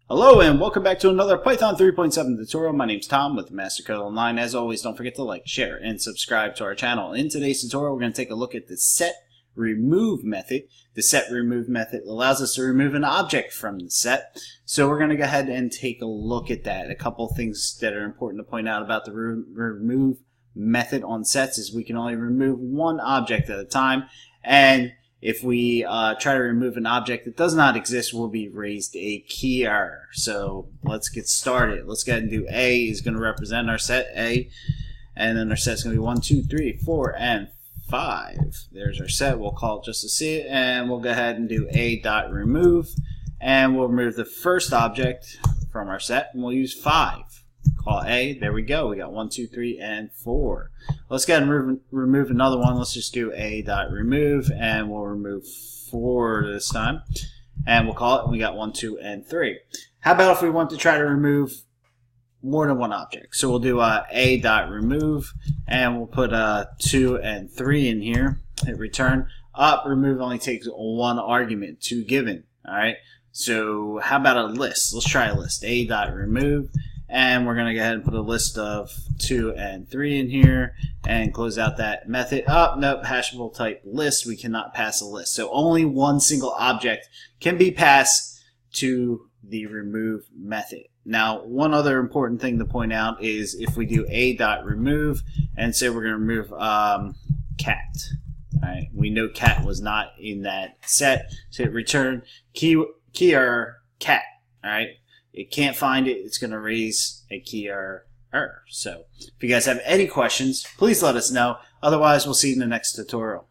Hello and welcome back to another Python 3.7 tutorial. My name's Tom with MasterCode Online. As always, don't forget to like, share, and subscribe to our channel. In today's tutorial, we're going to take a look at the setRemove method. The setRemove method allows us to remove an object from the set. So we're going to go ahead and take a look at that. A couple things that are important to point out about the remove method on sets is we can only remove one object at a time, and if we try to remove an object that does not exist, we'll be raised a key error. So let's get started. Let's go ahead and do A is going to represent our set A, and then our set is going to be 1, 2, 3, 4, and 5. There's our set. We'll call it just to see it, and we'll go ahead and do A.remove, and we'll remove the first object from our set, and we'll use 5. Call A. There we go. We got 1, 2, 3, and 4. Let's go ahead and remove another one. Let's just do A.remove, and we'll remove 4 this time. And we'll call it, we got 1, 2, and 3. How about if we want to try to remove more than one object? So we'll do A.remove, and we'll put 2 and 3 in here. Hit return. Remove only takes one argument, 2 given. Alright. So how about a list? Let's try a list. A.remove. And we're going to go ahead and put a list of 2 and 3 in here and close out that method. Nope, hashable type list. We cannot pass a list. So only one single object can be passed to the remove method. Now, one other important thing to point out is if we do A.remove and say we're going to remove cat. Alright, we know cat was not in that set. So hit return key error cat. Alright. It can't find it, it's going to raise a key error. So if you guys have any questions, please let us know. Otherwise, we'll see you in the next tutorial.